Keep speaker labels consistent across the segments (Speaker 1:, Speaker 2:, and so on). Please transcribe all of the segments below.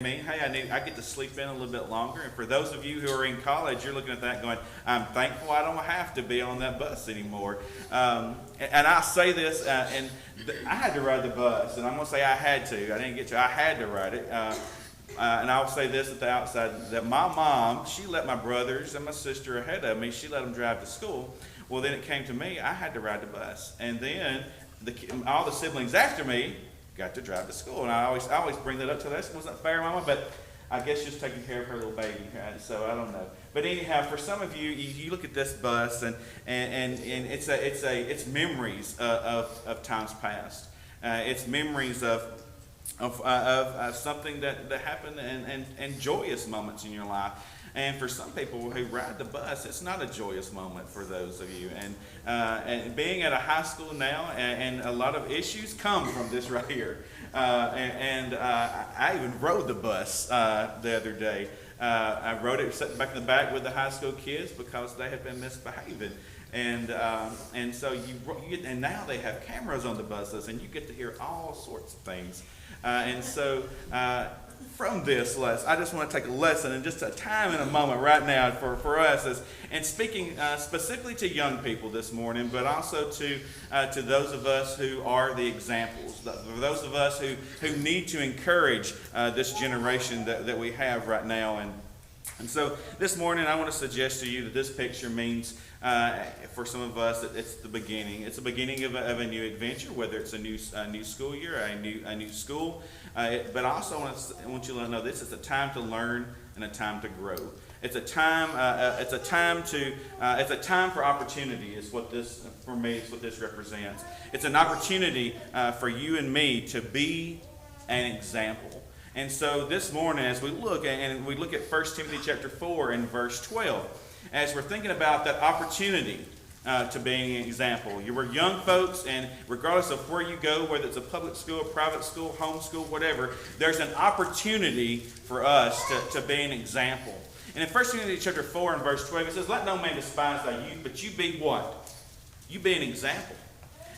Speaker 1: Me, hey, I get to sleep in a little bit longer. And for those of you who are in college, you're looking at that going, I'm thankful I don't have to be on that bus anymore. And I say this, I had to ride the bus, and I'm going to say I had to. I didn't get to. I had to ride it. And I'll say this at the outside, that my mom, she let my brothers and my sister ahead of me. She let them drive to school. Well, then it came to me. I had to ride the bus. And then all the siblings after me got to drive to school. And I always bring that up to this. Wasn't fair, Mama, but I guess just taking care of her little baby. So I don't know. But anyhow, for some of you, you look at this bus, and it's memories of times past. It's memories of something that happened, and joyous moments in your life. And for some people who ride the bus, it's not a joyous moment for those of you. And being at a high school now, and a lot of issues come from this right here. I even rode the bus the other day. I rode it sitting back in the back with the high school kids because they had been misbehaving. And so you get, and now they have cameras on the buses, and you get to hear all sorts of things. From this lesson, I just want to take a lesson and just a time and a moment right now for us, and speaking specifically to young people this morning, but also to those of us who are the examples, for those of us who need to encourage this generation that we have right now. And so this morning, I want to suggest to you that this picture means, for some of us, that it's the beginning. It's the beginning of a new adventure, whether it's a new school year, a new school. But also, I want you to know this is a time to learn and a time to grow. It's a time. It's a time for opportunity. Is what this, for me, is what this represents. It's an opportunity for you and me to be an example. And so this morning, as we look at 1 Timothy chapter 4 and verse 12, as we're thinking about that opportunity to being an example. You were young folks, and regardless of where you go, whether it's a public school, private school, home school, whatever, there's an opportunity for us to be an example. And in 1 Timothy chapter 4 and verse 12, it says, let no man despise thy youth, but you be what? You be an example.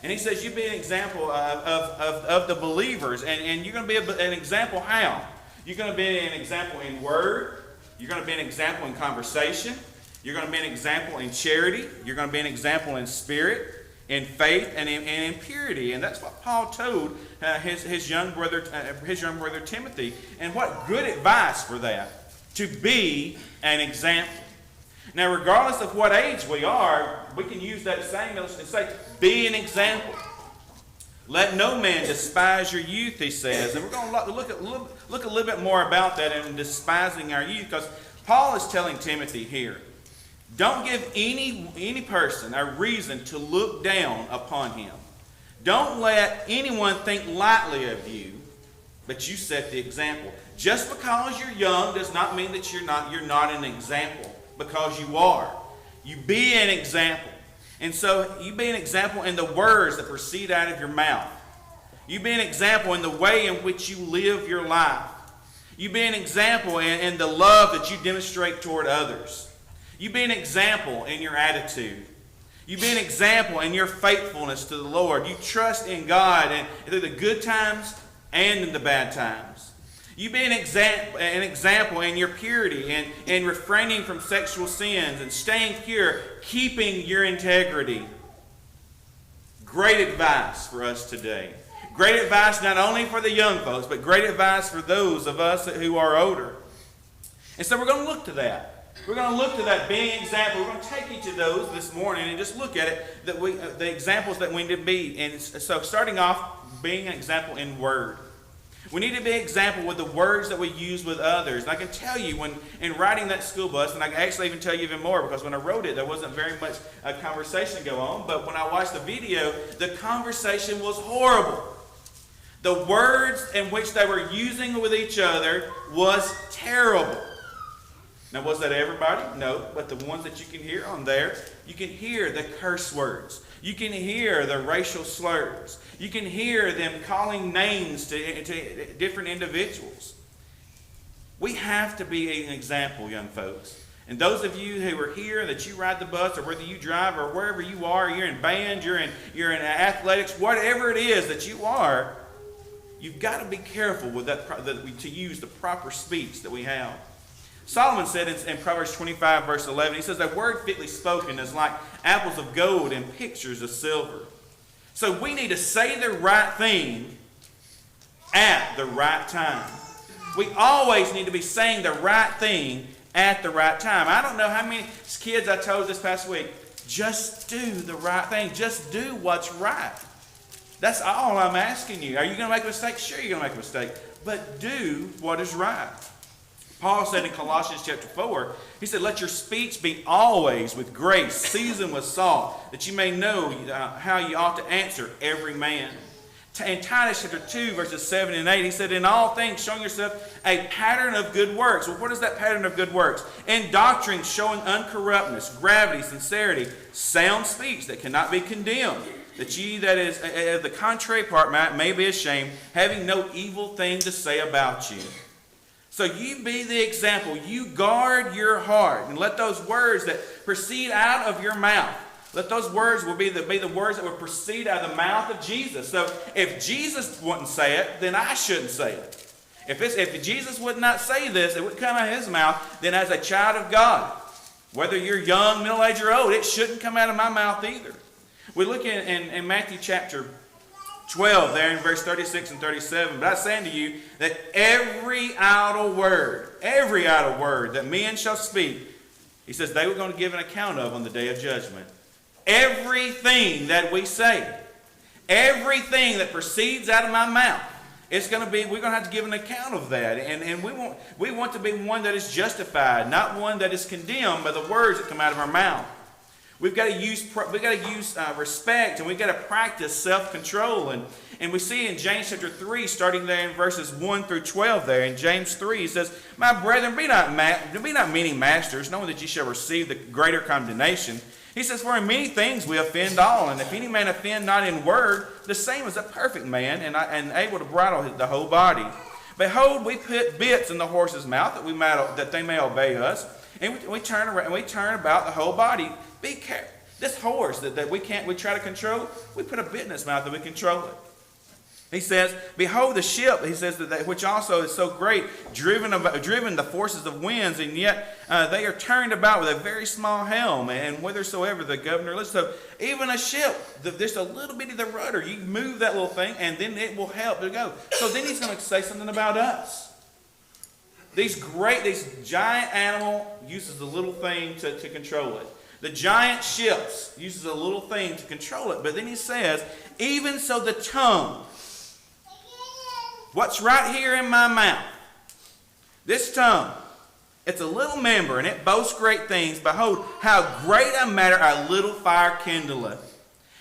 Speaker 1: And he says, you be an example of the believers. And you're going to be an example how? You're going to be an example in word. You're going to be an example in conversation. You're going to be an example in charity. You're going to be an example in spirit, in faith, and in purity. And that's what Paul told his young brother Timothy. And what good advice for that, to be an example. Now, regardless of what age we are, we can use that same and say, be an example. Let no man despise your youth, he says. And we're going to look a little bit more about that in despising our youth, because Paul is telling Timothy here, don't give any person a reason to look down upon him. Don't let anyone think lightly of you, but you set the example. Just because you're young does not mean that you're not an example, because you are. You be an example. And so you be an example in the words that proceed out of your mouth. You be an example in the way in which you live your life. You be an example in the love that you demonstrate toward others. You be an example in your attitude. You be an example in your faithfulness to the Lord. You trust in God and through the good times and in the bad times. You be an example in your purity and refraining from sexual sins and staying pure, keeping your integrity. Great advice for us today. Great advice not only for the young folks, but great advice for those of us who are older. And so we're going to look to that. We're going to look to that being an example. We're going to take each of those this morning and just look at it, the examples that we need to be. And so starting off, being an example in word. We need to be an example with the words that we use with others. And I can tell you, when in riding that school bus, and I can actually even tell you even more, because when I rode it, there wasn't very much a conversation go on. But when I watched the video, the conversation was horrible. The words in which they were using with each other was terrible. Now, was that everybody? No, but the ones that you can hear on there, you can hear the curse words. You can hear the racial slurs. You can hear them calling names to different individuals. We have to be an example, young folks. And those of you who are here, that you ride the bus, or whether you drive, or wherever you are, you're in band, you're in athletics, whatever it is that you are, you've got to be careful with to use the proper speech that we have. Solomon said in Proverbs 25, verse 11, he says, "A word fitly spoken is like apples of gold and pictures of silver." So we need to say the right thing at the right time. We always need to be saying the right thing at the right time. I don't know how many kids I told this past week, just do the right thing. Just do what's right. That's all I'm asking you. Are you going to make a mistake? Sure, you're going to make a mistake. But do what is right. Paul said in Colossians chapter 4, he said, "Let your speech be always with grace, seasoned with salt, that you may know how you ought to answer every man." In Titus chapter 2, verses 7 and 8, he said, "In all things showing yourself a pattern of good works." Well, what is that pattern of good works? "In doctrine showing uncorruptness, gravity, sincerity, sound speech that cannot be condemned, that ye that is the contrary part may be ashamed, having no evil thing to say about you." So you be the example. You guard your heart and let those words that proceed out of your mouth, let those words be the words that will proceed out of the mouth of Jesus. So if Jesus wouldn't say it, then I shouldn't say it. If Jesus would not say this, it would come out of his mouth, then as a child of God, whether you're young, middle-aged, or old, it shouldn't come out of my mouth either. We look in Matthew chapter 12 there in verse 36 and 37. "But I say unto you that every idle word that men shall speak," he says, "they were going to give an account of on the day of judgment." Everything that we say, everything that proceeds out of my mouth, we're going to have to give an account of that. And we want to be one that is justified, not one that is condemned by the words that come out of our mouth. We've got to use respect, and we've got to practice self-control. And we see in James chapter 3, starting there in verses 1 through 12 there, in James 3, he says, "My brethren, be not many masters, knowing that ye shall receive the greater condemnation." He says, "For in many things we offend all, and if any man offend not in word, the same is a perfect man, and able to bridle the whole body. Behold, we put bits in the horse's mouth, that they may obey us, and we turn about the whole body. Be careful. This horse that we try to control, we put a bit in its mouth that we control it." He says, "Behold the ship," he says, that which also is so great, driven the forces of winds, and yet they are turned about with a very small helm, and whithersoever the governor lists." So even a ship, there's a little bit of the rudder. You move that little thing, and then it will help to go. So then he's going to say something about us. These giant animal uses a little thing to control it. The giant ships uses a little thing to control it. But then he says, "Even so the tongue," what's right here in my mouth, this tongue, it's a little member, and it boasts great things. Behold, how great a matter a little fire kindleth.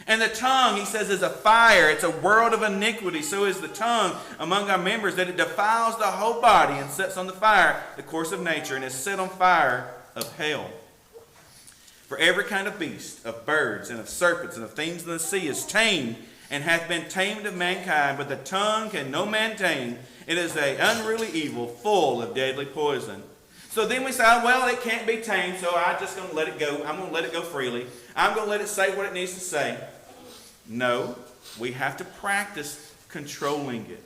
Speaker 1: And the tongue, he says, is a fire. It's a world of iniquity. So is the tongue among our members, that it defiles the whole body and sets on the fire the course of nature, and is set on fire of hell. For every kind of beast, of birds, and of serpents, and of things in the sea is tamed, and hath been tamed of mankind, but the tongue can no man tame. It is an unruly evil, full of deadly poison. So then we say, well, it can't be tamed, so I'm just going to let it go. I'm going to let it go freely. I'm going to let it say what it needs to say. No, we have to practice controlling it.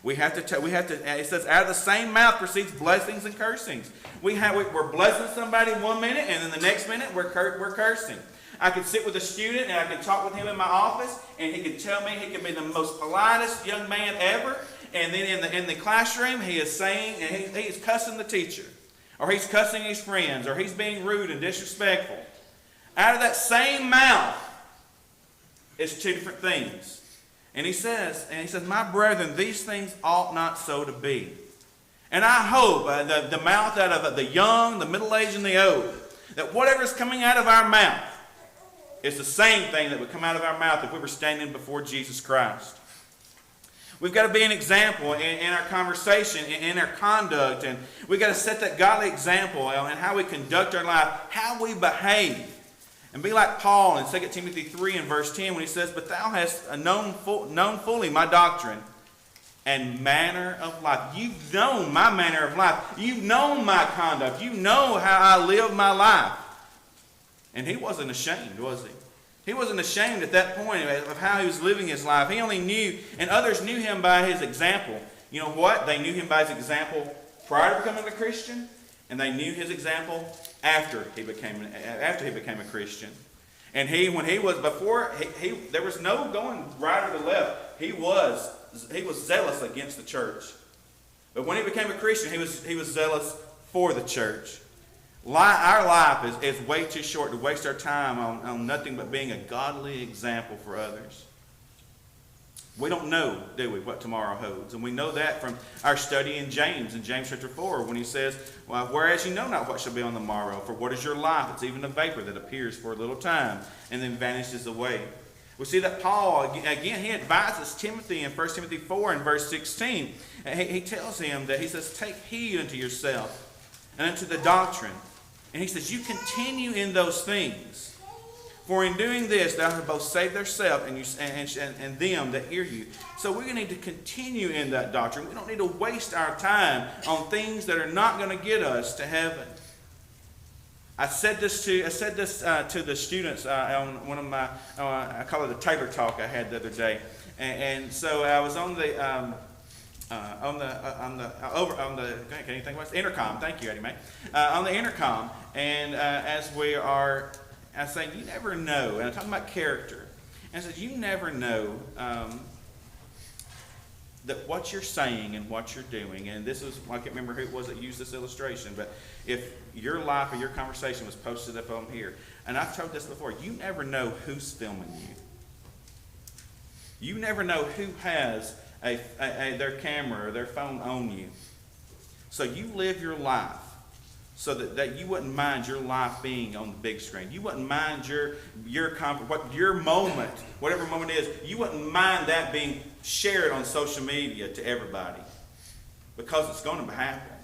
Speaker 1: We have to. It says, out of the same mouth proceeds blessings and cursings. We're blessing somebody 1 minute, and then the next minute we're cursing. I could sit with a student and I could talk with him in my office, and he could tell me he could be the most politest young man ever, and then in the classroom he is saying, and he is cussing the teacher, or he's cussing his friends, or he's being rude and disrespectful. Out of that same mouth is two different things. And he says, my brethren, these things ought not so to be. And I hope the mouth out of the young, the middle-aged, and the old, that whatever is coming out of our mouth is the same thing that would come out of our mouth if we were standing before Jesus Christ. We've got to be an example in our conversation, in our conduct, and we've got to set that godly example in how we conduct our life, how we behave. And be like Paul in 2 Timothy 3 and verse 10 when he says, but thou hast known fully my doctrine and manner of life. You've known my manner of life. You've known my conduct. You know how I live my life. And he wasn't ashamed, was he? He wasn't ashamed at that point of how he was living his life. He only knew, and others knew him by his example. You know what? They knew him by his example prior to becoming a Christian, and they knew his example after he became a Christian. And there was no going right or the left. He was zealous against the church. But when he became a Christian, he was zealous for the church. Our life is way too short to waste our time on nothing but being a godly example for others. We don't know, do we, what tomorrow holds. And we know that from our study in James chapter 4, when he says, well, whereas you know not what shall be on the morrow, for what is your life? It's even a vapor that appears for a little time and then vanishes away. We see that Paul, again, he advises Timothy in 1 Timothy 4 and verse 16. He tells him that, he says, take heed unto yourself and unto the doctrine. And he says, you continue in those things. For in doing this, thou hast both saved thyself and them that hear you. So we need to continue in that doctrine. We don't need to waste our time on things that are not going to get us to heaven. I said this to the students on one of my, I call it the Taylor Talk I had the other day. And so I was on the can you think about it? Intercom. Thank you, Eddie Mae. On the intercom, and as we are, I say, you never know, and I'm talking about character. And I said, you never know that what you're saying and what you're doing, and this is, I can't remember who it was that used this illustration, but if your life or your conversation was posted up on here, and I've told this before, you never know who's filming you. You never know who has their camera or their phone on you. So you live your life so that you wouldn't mind your life being on the big screen. You wouldn't mind your moment, whatever moment it is, you wouldn't mind that being shared on social media to everybody, because it's going to happen.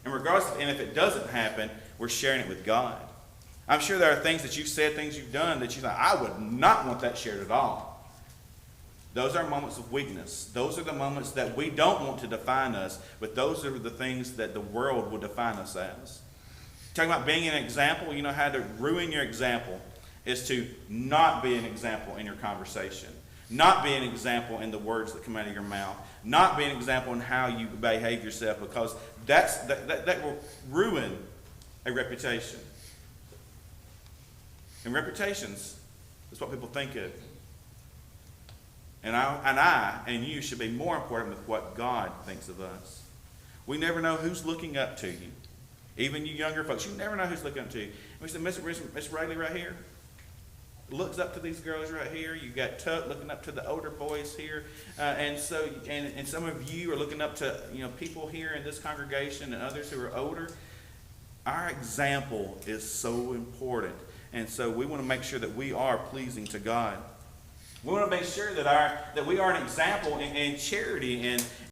Speaker 1: And regardless, and if it doesn't happen, we're sharing it with God. I'm sure there are things that you've said, things you've done that you think, I would not want that shared at all. Those are moments of weakness. Those are the moments that we don't want to define us, but those are the things that the world will define us as. Talking about being an example, you know how to ruin your example is to not be an example in your conversation, not be an example in the words that come out of your mouth, not be an example in how you behave yourself, because that will ruin a reputation. And reputations is what people think of. And I and you should be more important with what God thinks of us. We never know who's looking up to you. Even you younger folks, you never know who's looking up to you. We said, Miss Rayleigh right here looks up to these girls right here. You got Tuck looking up to the older boys here, and some of you are looking up to people here in this congregation and others who are older. Our example is so important, and so we want to make sure that we are pleasing to God. We want to make sure that we are an example in charity and